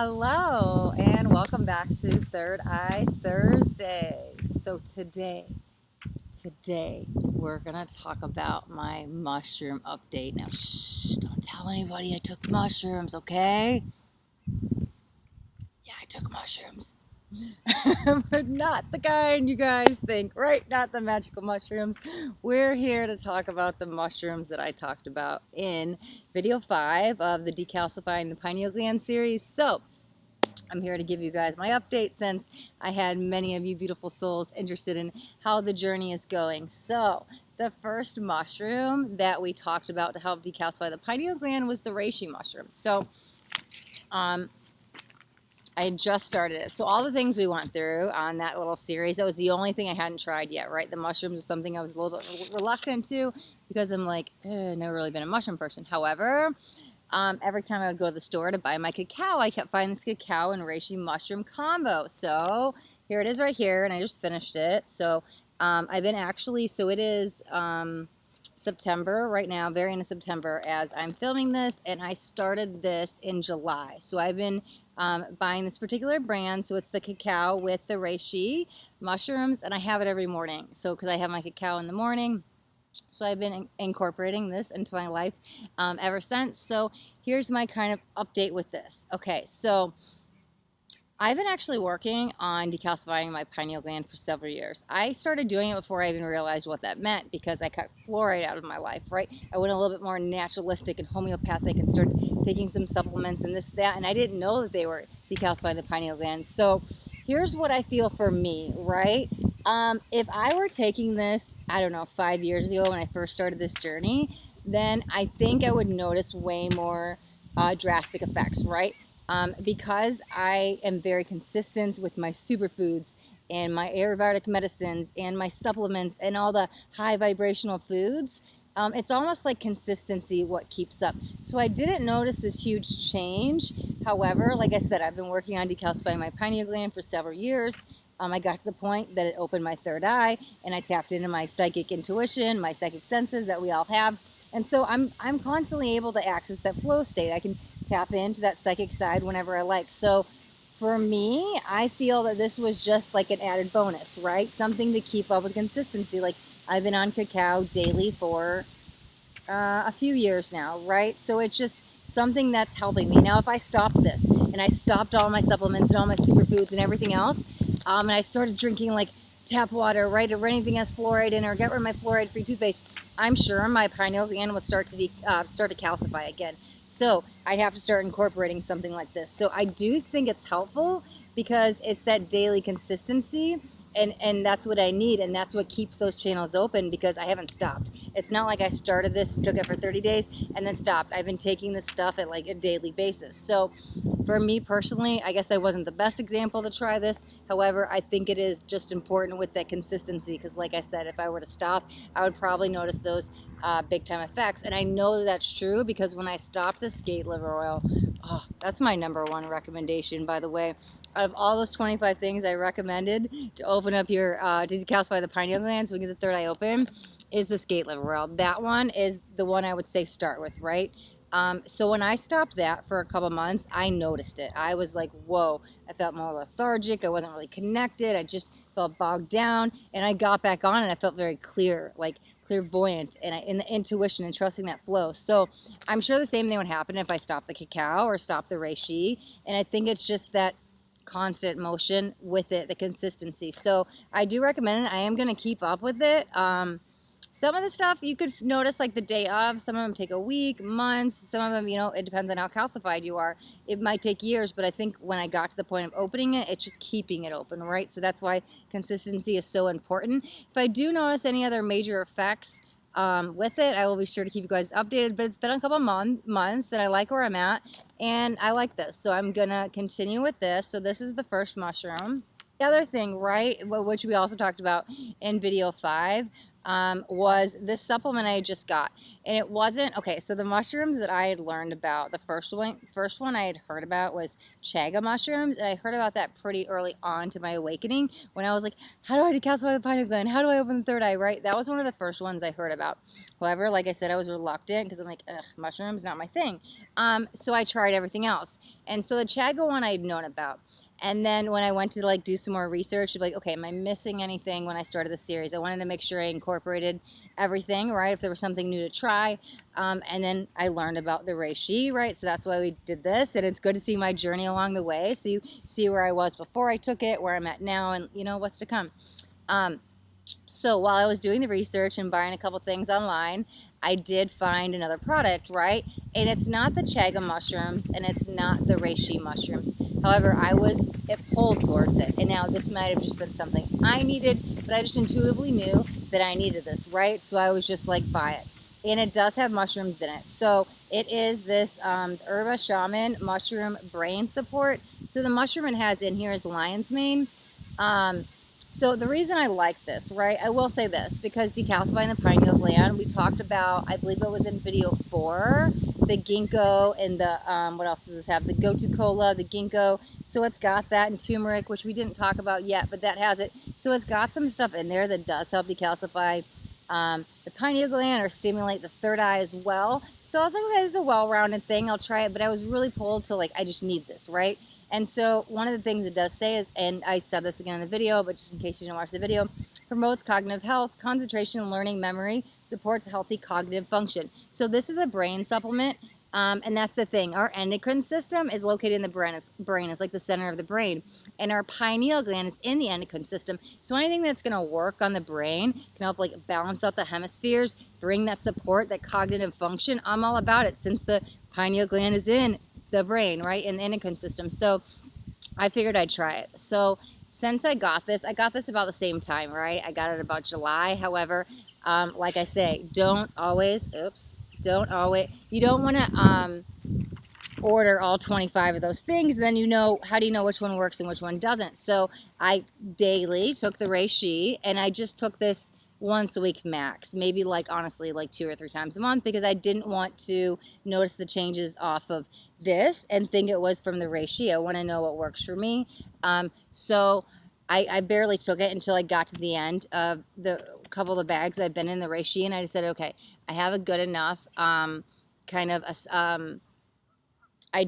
Hello and welcome back to Third Eye Thursday. So today we're gonna talk about my mushroom update. Now shh, don't tell anybody I took mushrooms, okay? Yeah, I took mushrooms. But not the kind you guys think, right? Not the magical mushrooms. We're here to talk about the mushrooms that I talked about in video 5 of the Decalcifying the Pineal Gland series. So I'm here to give you guys my update since I had many of you beautiful souls interested in how the journey is going. So the first mushroom that we talked about to help decalcify the pineal gland was the reishi mushroom. So I had just started it. So all the things we went through on that little series, that was the only thing I hadn't tried yet, right? The mushrooms was something I was a little bit reluctant to because I'm like, never really been a mushroom person. However, every time I would go to the store to buy my cacao, I kept finding this cacao and reishi mushroom combo. So here it is right here, and I just finished it. So I've been actually, so it is September right now, very end of September as I'm filming this, and I started this in July. So I've been buying this particular brand. So it's the cacao with the reishi mushrooms, and I have it every morning. So because I have my cacao in the morning. So I've been incorporating this into my life ever since. So here's my kind of update with this. Okay, so I've been actually working on decalcifying my pineal gland for several years. I started doing it before I even realized what that meant because I cut fluoride out of my life, right? I went a little bit more naturalistic and homeopathic and started taking some supplements and this, that, and I didn't know that they were decalcifying the pineal gland. So here's what I feel for me, right? If I were taking this, I don't know, 5 years ago when I first started this journey, then I think I would notice way more drastic effects, right? Because I am very consistent with my superfoods and my Ayurvedic medicines and my supplements and all the high vibrational foods, it's almost like consistency what keeps up. So I didn't notice this huge change. However, like I said, I've been working on decalcifying my pineal gland for several years. I got to the point that it opened my third eye and I tapped into my psychic intuition, my psychic senses that we all have. And so I'm constantly able to access that flow state. I can tap into that psychic side whenever I like. So for me, I feel that this was just like an added bonus, right? Something to keep up with consistency. Like I've been on cacao daily for a few years now, right? So it's just something that's helping me. Now, if I stopped this and I stopped all my supplements and all my superfoods and everything else, and I started drinking like tap water, right, or anything has fluoride in, or get rid of my fluoride-free toothpaste, I'm sure my pineal gland would start to calcify again. So I'd have to start incorporating something like this. So I do think it's helpful because it's that daily consistency, and that's what I need, and that's what keeps those channels open because I haven't stopped. It's not like I started this and took it for 30 days and then stopped. I've been taking this stuff at like a daily basis. So for me personally, I guess I wasn't the best example to try this. However, I think it is just important with that consistency because like I said, if I were to stop, I would probably notice those big time effects. And I know that that's true because when I stopped the skate liver oil, that's my #1 recommendation, by the way. Out of all those 25 things I recommended to open up your, to decalcify the pineal gland so we get the third eye open, is the skate liver oil. That one is the one I would say start with, right? So when I stopped that for a couple months, I noticed it. I was like, whoa, I felt more lethargic. I wasn't really connected. I just felt bogged down. And I got back on and I felt very clear, like clairvoyant, and in the intuition and trusting that flow. So I'm sure the same thing would happen if I stopped the cacao or stopped the reishi. And I think it's just that constant motion with it, the consistency. So I do recommend it. I am going to keep up with it. Some of the stuff you could notice like the day of. Some of them take a week, months. Some of them, it depends on how calcified you are. It might take years, but I think when I got to the point of opening it, it's just keeping it open, right? So that's why consistency is so important. If I do notice any other major effects with it, I will be sure to keep you guys updated, but it's been a couple months and I like where I'm at and I like this. So I'm going to continue with this. So this is the first mushroom. The other thing, right, which we also talked about in video 5, was this supplement I just got. And it wasn't, okay, so the mushrooms that I had learned about, the first one I had heard about was chaga mushrooms. And I heard about that pretty early on to my awakening when I was like, how do I decalcify the pineal gland? How do I open the third eye, right? That was one of the first ones I heard about. However, like I said, I was reluctant because I'm like, ugh, mushrooms, not my thing. So I tried everything else. And so the chaga one I had known about. And then when I went to like do some more research, I'd be like, okay, am I missing anything when I started the series? I wanted to make sure I incorporated everything, right? If there was something new to try. And then I learned about the Reishi, right? So that's why we did this. And it's good to see my journey along the way. So you see where I was before I took it, where I'm at now, and you know what's to come. So while I was doing the research and buying a couple things online, I did find another product, right? And it's not the chaga mushrooms and it's not the reishi mushrooms. However, I was pulled towards it. And now this might have just been something I needed, but I just intuitively knew that I needed this, right? So I was just like, buy it. And it does have mushrooms in it. So it is this Herban Shaman mushroom brain support. So the mushroom it has in here is lion's mane. So the reason I like this, right, I will say this, because decalcifying the pineal gland, we talked about, I believe it was in video 4, the ginkgo and the, what else does this have? The gotu kola, the ginkgo. So it's got that and turmeric, which we didn't talk about yet, but that has it. So it's got some stuff in there that does help decalcify the pineal gland or stimulate the third eye as well. So I was like, okay, this is a well-rounded thing. I'll try it, but I was really pulled to like, I just need this, right? And so one of the things it does say is, and I said this again in the video, but just in case you didn't watch the video, promotes cognitive health, concentration, learning, memory, supports healthy cognitive function. So this is a brain supplement, and that's the thing. Our endocrine system is located in the brain. It's like the center of the brain. And our pineal gland is in the endocrine system. So anything that's going to work on the brain can help like balance out the hemispheres, bring that support, that cognitive function. I'm all about it since the pineal gland is in the brain, right, in the endocrine system. So I figured I'd try it. So since I got this about the same time, right? I got it about July. However, like I say, you don't always, you don't want to order all 25 of those things. Then you know, how do you know which one works and which one doesn't? So I daily took the reishi, and I just took this once a week max, maybe like honestly like 2 or 3 times a month, because I didn't want to notice the changes off of this and think it was from the reishi. I want to know what works for me. So I barely took it until I got to the end of the couple of the bags I've been in the reishi, and I just said, okay, I have a good enough kind of a I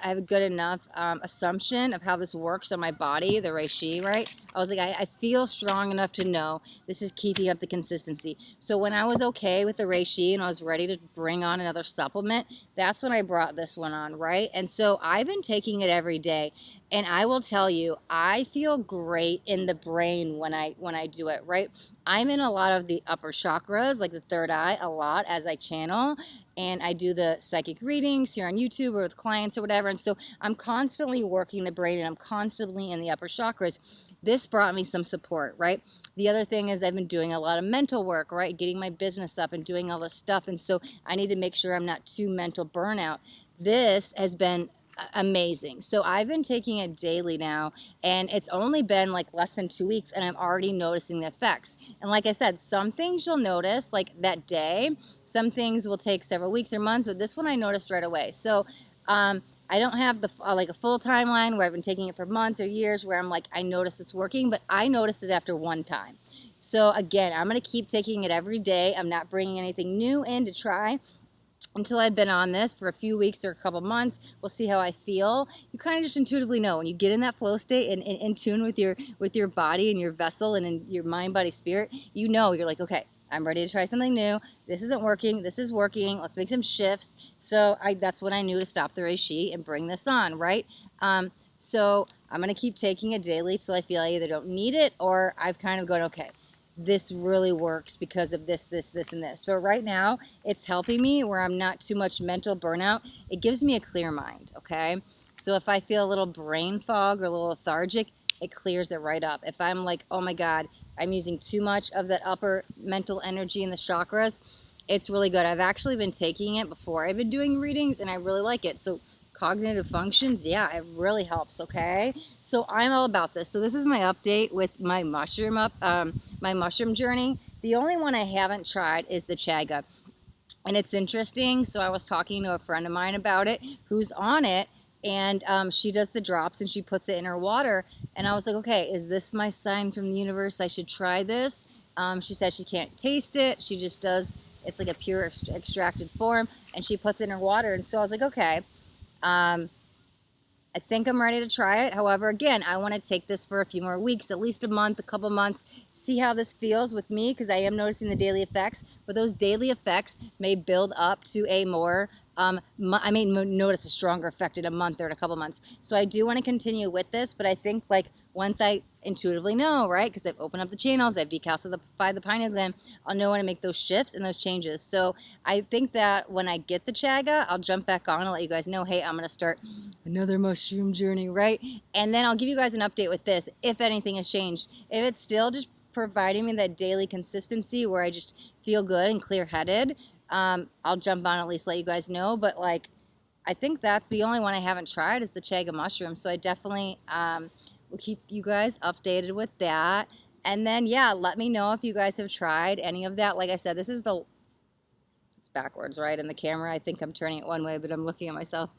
have a good enough assumption of how this works on my body, the reishi, right? I was like, I feel strong enough to know this is keeping up the consistency. So when I was okay with the reishi and I was ready to bring on another supplement, that's when I brought this one on, right? And so I've been taking it every day, and I will tell you, I feel great in the brain when I do it, right? I'm in a lot of the upper chakras, like the third eye, a lot as I channel. And I do the psychic readings here on YouTube or with clients or whatever. And so I'm constantly working the brain, and I'm constantly in the upper chakras. This brought me some support, right? The other thing is I've been doing a lot of mental work, right? Getting my business up and doing all this stuff. And so I need to make sure I'm not too mental burnout. This has been amazing. So I've been taking it daily now, and it's only been like less than 2 weeks, and I'm already noticing the effects. And like I said, some things you'll notice like that day, some things will take several weeks or months, but this one I noticed right away. So I don't have the like a full timeline where I've been taking it for months or years where I'm like, I noticed it's working, but I noticed it after one time. So again, I'm going to keep taking it every day. I'm not bringing anything new in to try until I've been on this for a few weeks or a couple months. We'll see how I feel. You kind of just intuitively know when you get in that flow state and in tune with your body and your vessel and in your mind, body, spirit. You know, you're like, okay, I'm ready to try something new. This isn't working. This is working. Let's make some shifts. So that's when I knew to stop the reishi and bring this on, right? So I'm going to keep taking it daily till I feel I either don't need it or I've kind of gone, okay, this really works because of this, and this. But right now, it's helping me where I'm not too much mental burnout. It gives me a clear mind, okay? So if I feel a little brain fog or a little lethargic, it clears it right up. If I'm like, oh my God, I'm using too much of that upper mental energy in the chakras, it's really good. I've actually been taking it before I've been doing readings, and I really like it. So cognitive functions, yeah, it really helps. Okay, so I'm all about this. So this is my update with my my mushroom journey. The only one I haven't tried is the chaga, and it's interesting. So I was talking to a friend of mine about it who's on it, and she does the drops and she puts it in her water. And I was like, okay, is this my sign from the universe? I should try this. She said she can't taste it. She just does. It's like a pure extracted form, and she puts it in her water. And so I was like, okay. Um, I think I'm ready to try it. However, again, I want to take this for a few more weeks, at least a month, a couple months, see how this feels with me, because I am noticing the daily effects. But those daily effects may build up to a more, I may notice a stronger effect in a month or in a couple months. So I do want to continue with this, but I think like once I intuitively know, right, because I've opened up the channels, I've decalcified the pineal gland, I'll know when to make those shifts and those changes. So I think that when I get the chaga, I'll jump back on and let you guys know, hey, I'm going to start another mushroom journey, right? And then I'll give you guys an update with this, if anything has changed. If it's still just providing me that daily consistency where I just feel good and clear-headed, I'll jump on, at least let you guys know. But like, I think that's the only one I haven't tried is the chaga mushroom. So I definitely will keep you guys updated with that. And then, yeah, let me know if you guys have tried any of that. Like I said, this is the, it's backwards, right? In the camera, I think I'm turning it one way, but I'm looking at myself.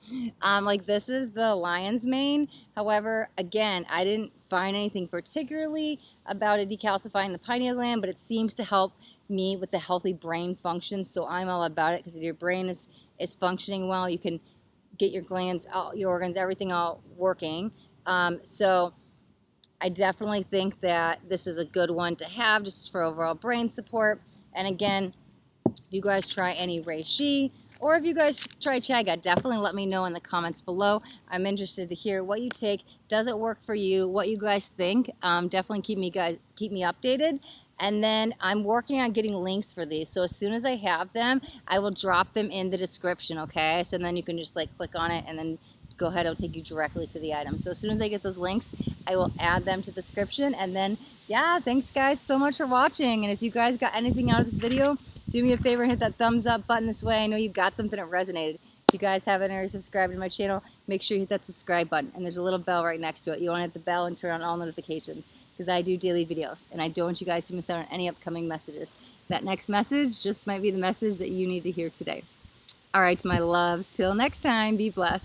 Like this is the lion's mane. However, again, I didn't find anything particularly about it decalcifying the pineal gland, but it seems to help me with the healthy brain function. So I'm all about it, because if your brain is functioning well, you can get your glands, all your organs, everything all working. So I definitely think that this is a good one to have just for overall brain support. And again, if you guys try any reishi, or if you guys try chaga, definitely let me know in the comments below. I'm interested to hear what you take. Does it work for you? What you guys think? Definitely keep me updated. And then I'm working on getting links for these. So as soon as I have them, I will drop them in the description, okay? So then you can just like click on it and then go ahead, it'll take you directly to the item. So as soon as I get those links, I will add them to the description. And then, yeah, thanks guys so much for watching. And if you guys got anything out of this video, do me a favor and hit that thumbs up button this way. I know you got something that resonated. If you guys haven't already subscribed to my channel, make sure you hit that subscribe button. And there's a little bell right next to it. You want to hit the bell and turn on all notifications, because I do daily videos. And I don't want you guys to miss out on any upcoming messages. That next message just might be the message that you need to hear today. All right, my loves, till next time, be blessed.